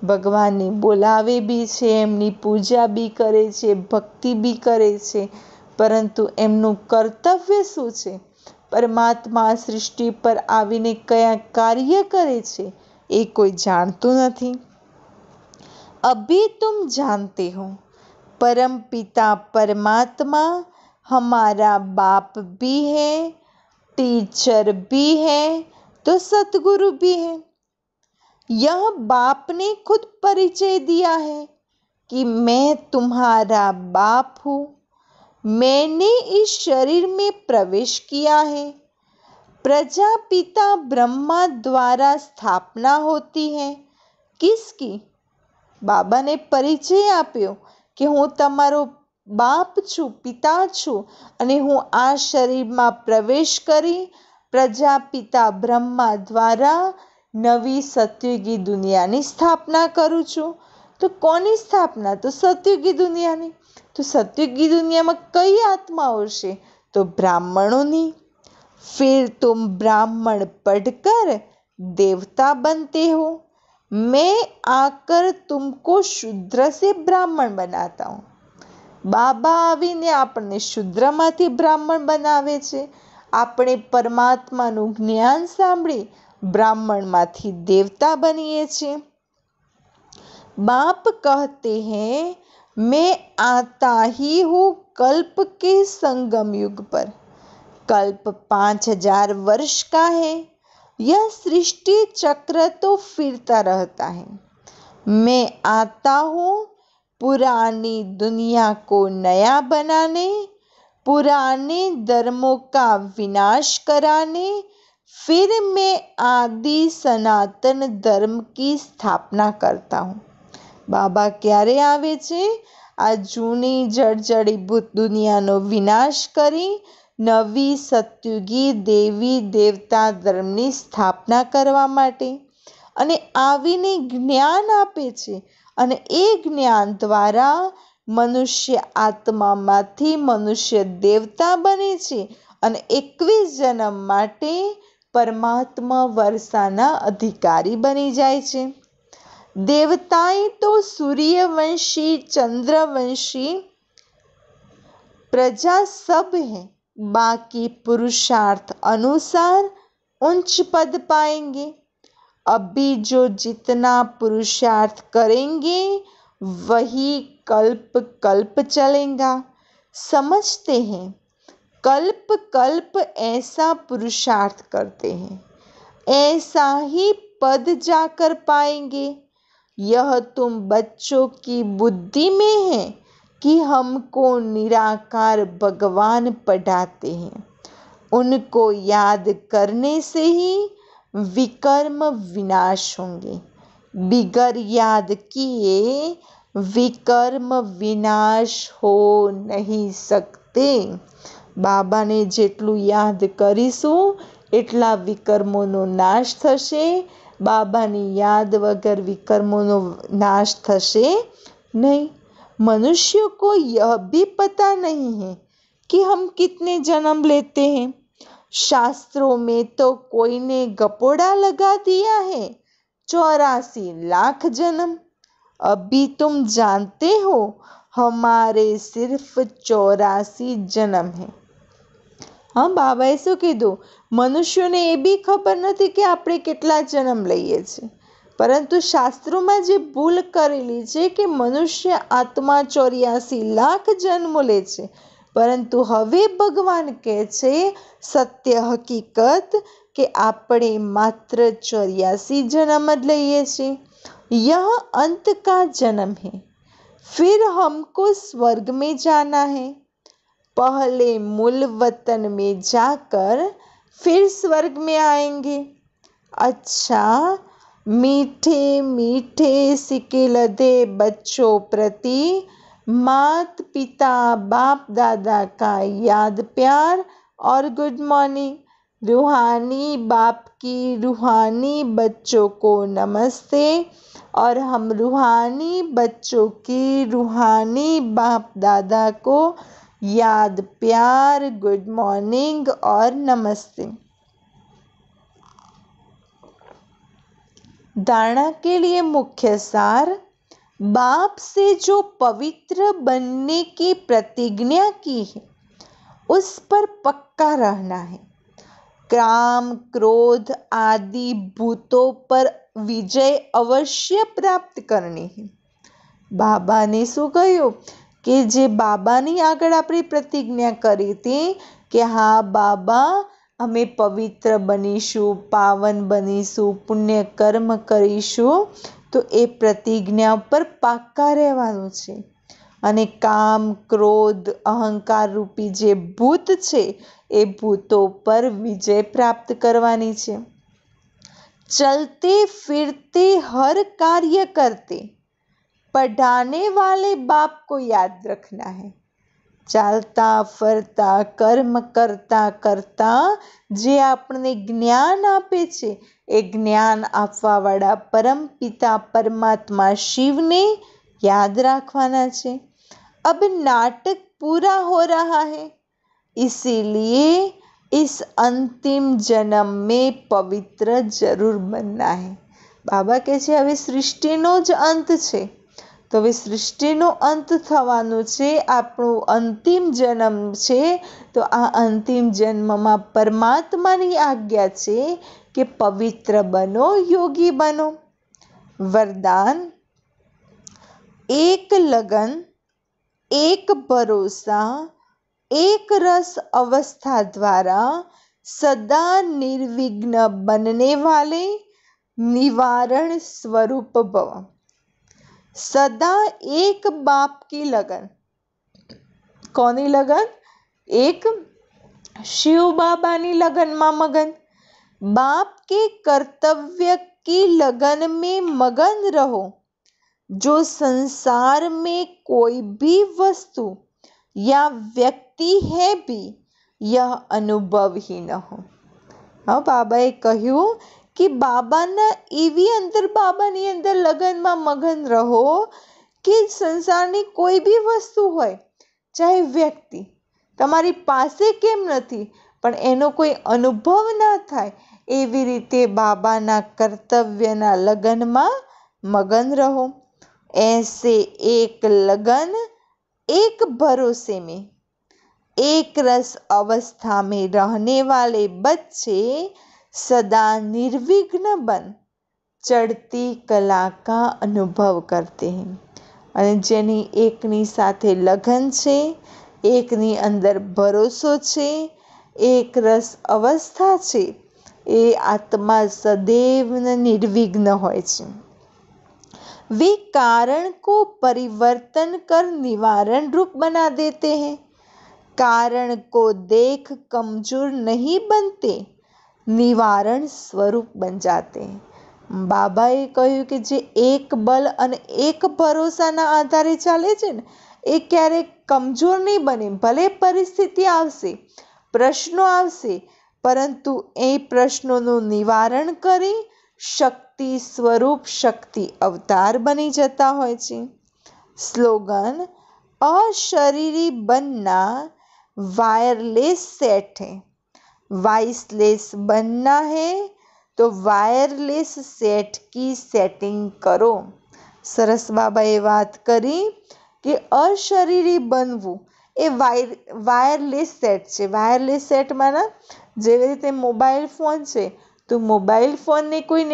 Speaker 1: भगवान ने बोलावे भी छे, एमनी पूजा भी करे छे, भक्ति भी करे छे, परंतु एमनु कर्तव्य शुं छे, परमात्मा सृष्टि पर आवीने कया कार्य करे छे ए कोई जानतुं नथी। अभी तुम जानते हो, परम पिता परमात्मा हमारा बाप भी है, टीचर भी है, तो सतगुरु भी है। यह बाप ने खुद परिचय दिया है कि मैं तुम्हारा बाप हूँ। मैंने इस शरीर में प्रवेश किया है। प्रजापिता ब्रह्मा द्वारा स्थापना होती है। किसकी? बाबा ने परिचय आप्यो कि हूँ तमारो बाप छूं, पिता छूं, अने हूँ आ शरीर में प्रवेश करी प्रजापिता ब्रह्मा द्वारा नवी सतयुगी दुनियानी स्थापना करूँ छूं। तो कोनी स्थापना? तो सतयुगी दुनियानी। तो सतयुगी दुनिया में कई आत्माओं से? तो ब्राह्मणों। फिर तुम ब्राह्मण पढ़कर देवता बनते हो। मैं आकर तुमको शूद्र से ब्राह्मण बनाता हूँ। बाबा आवीने आपने शूद्रमांथी ब्राह्मण बनावे छे। આપણે પરમાત્માનું જ્ઞાન સાંભળી ब्राह्मणमांथी देवता बनिए छे। बाप कहते हैं मैं आता ही हूँ कल्प के संगम युग पर। कल्प 5000 वर्ष का है। यह सृष्टि चक्र तो फिरता रहता है। मैं आता हूँ पुरानी दुनिया को नया बनाने, पुराने धर्मों का विनाश कराने, फिर मैं आदि सनातन धर्म की स्थापना करता हूँ। बाबा क्यारे आवे छे? आ जूनी जड़जड़ीभूत दुनियानो विनाश करी नवी सतयुगी देवी देवता धर्मनी स्थापना करवा माटे अने आवीने ज्ञान आपे छे अने ए ज्ञान द्वारा मनुष्य आत्मामांथी मनुष्य देवता बने छे अने 21 जन्म माटे परमात्मा वर्षाना अधिकारी बनी जाय छे। देवताएं तो सूर्यवंशी चंद्रवंशी प्रजा सब है। बाकी पुरुषार्थ अनुसार उच्च पद पाएंगे। अभी जो जितना पुरुषार्थ करेंगे वही कल्प कल्प चलेगा। समझते हैं कल्प कल्प ऐसा पुरुषार्थ करते हैं, ऐसा ही पद जाकर पाएंगे। यह तुम बच्चों की बुद्धि में है कि हमको निराकार भगवान पढ़ाते हैं। उनको याद करने से ही विकर्म विनाश होंगे। बिगर याद किए विकर्म विनाश हो नहीं सकते। बाबा ने जेटलू याद करीशुं एटला विकर्मोनो नाश थशे। बाबानी याद वगर विकर्मोनो नाश थशे नहीं। मनुष्यों को यह भी पता नहीं है कि हम कितने जन्म लेते हैं। शास्त्रों में तो कोई ने गपोड़ा लगा दिया है 84 लाख जन्म। अभी तुम जानते हो हमारे सिर्फ 84 जन्म है। हाँ, बाबाए શું કીધું? મનુષ્યોને એ બી ખબર નથી કે આપણે કેટલા જન્મ લઈએ છીએ। પરંતુ શાસ્ત્રોમાં જે ભૂલ કરેલી છે કે મનુષ્ય આત્મા 84 લાખ જન્મ લે છે, પરંતુ હવે ભગવાન કહે છે સત્ય હકીકત કે આપણે માત્ર 84 जन्म लिए છીએ। यह अंत का जन्म है, फिर हमको स्वर्ग में जाना है। पहले मूल वतन में जाकर फिर स्वर्ग में आएंगे। अच्छा, मीठे मीठे सिक्के लदे बच्चों प्रति मात पिता बाप दादा का याद प्यार और गुड मॉर्निंग। रूहानी बाप की रूहानी बच्चों को नमस्ते और हम रूहानी बच्चों की रूहानी बाप दादा को याद प्यार गुड मॉर्निंग और नमस्ते। धारणा के लिए मुख्य सार, बाप से जो पवित्र बनने की प्रतिज्ञा की है उस पर पक्का रहना है। काम क्रोध आदि भूतों पर विजय अवश्य प्राप्त करनी है। બાબાને શું કહ્યું કે જે બાબાની આગળ આપણે પ્રતિજ્ઞા કરી હતી કે હા બાબા અમે પવિત્ર બનીશું, પાવન બનીશું, પુણ્ય કર્મ કરીશું, તો એ પ્રતિજ્ઞા પર પાક્કા રહેવાનું છે। અને કામ ક્રોધ અહંકાર રૂપી જે ભૂત છે એ ભૂતો પર વિજય પ્રાપ્ત કરવાની છે। चलते फिरते हर कार्य करते पढ़ाने वाले बाप को याद रखना है। ચાલતા ફરતા કર્મ કરતા કરતા જે આપણને જ્ઞાન આપે છે એ જ્ઞાન આપવાવાળા પરમ પિતા પરમાત્મા શિવને યાદ રાખવાના છે। अब नाटक पूरा हो रहा है, इसीलिए इस अंतिम जन्म में पवित्र जरूर बनना है। બાબા કહે છે હવે સૃષ્ટિનો જ અંત છે, તો હવે સૃષ્ટિનો અંત થવાનો છે, આપણો અંતિમ જન્મ છે, તો આ અંતિમ જન્મમાં પરમાત્માની આજ્ઞા છે કે પવિત્ર બનો, યોગી બનો। વરદાન, एक लगन, एक भरोसा, एक रस अवस्था द्वारा सदा निर्विघ्न बनने वाले निवारण स्वरूप भव। सदा एक बाप की लगन, कोनी लगन? एक शिव बाबानी लगन में मगन। बाप के कर्तव्य की लगन में मगन रहो। जो संसार में कोई भी वस्तु या व्यक्ति है भी यह अनुभव ही न हो। हाँ, बाबाए કહ્યું કે બાબાના એવી બાબાની અંદર લગનમાં મગન રહો કે સંસારની કોઈ બી વસ્તુ હોય, ચાહે વ્યક્તિ તમારી પાસે કેમ નથી પણ એનો કોઈ અનુભવ ના થાય, એવી રીતે બાબાના કર્તવ્યના લગનમાં મગન રહો। ऐसे एक लगन एक भरोसे में एक रस अवस्था में रहने वाले बच्चे सदा निर्विघ्न बन चढ़ती कला का अनुभव करते हैं। અને જેની એકની સાથે લગન છે, એકની અંદર ભરોસો છે, એક રસ અવસ્થા છે, એ આત્મા સદૈવ નિર્વિઘ્ન હોય છે। वे कारण को परिवर्तन कर निवारण रूप बना देते हैं। कारण को देख कमजोर नहीं बनते, निवारण स्वरूप बन जाते हैं। બાબાએ કહ્યું કે જે એક બલ અને એક ભરોસાના આધારે ચાલે છે ને એ ક્યારેક કમજોર નહીં બને। ભલે પરિસ્થિતિ આવશે, પ્રશ્નો આવશે, પરંતુ એ પ્રશ્નોનું નિવારણ કરી શક્તિ સ્વરૂપ શક્તિ અવતાર બની જતા હોય છે। સ્લોગન, અશરીરી बनना वायरलेस सेट है, वाइसलेस बनना है तो वायरलेस सेट की सेटिंग करो। સરસ બાબાએ વાત કરી કે અશરીરી બનવું એ વાયરલેસ સેટ છે। વાયરલેસ સેટમાં જેવી રીતે મોબાઈલ ફોન છે, તો મોબાઈલ ફોનને કોઈ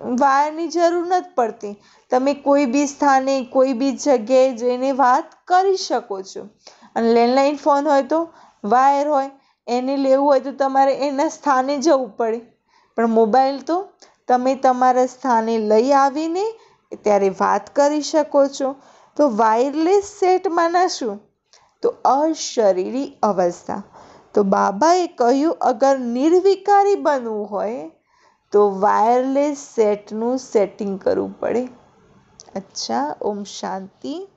Speaker 1: વાયરની જરૂર નથી પડતી. તમે કોઈ બી સ્થાને કોઈ બી જગ્યાએ જઈને વાત કરી શકો છો. અને લેન્ડલાઇન ફોન હોય તો વાયર હોય, એને લેવું હોય તો તમારે એના સ્થાને જવું પડે. પણ મોબાઈલ તો તમે તમારા સ્થાને લઈ આવીને ત્યારે વાત કરી શકો છો. તો વાયરલેસ સેટમાંના શું? તો અશરીરી અવસ્થા. તો બાબાએ કહ્યું અગર નિર્વિકારી બનવું હોય તો વાયરલેસ સેટનું સેટિંગ કરવું પડે. અચ્છા, ઓમ શાંતિ.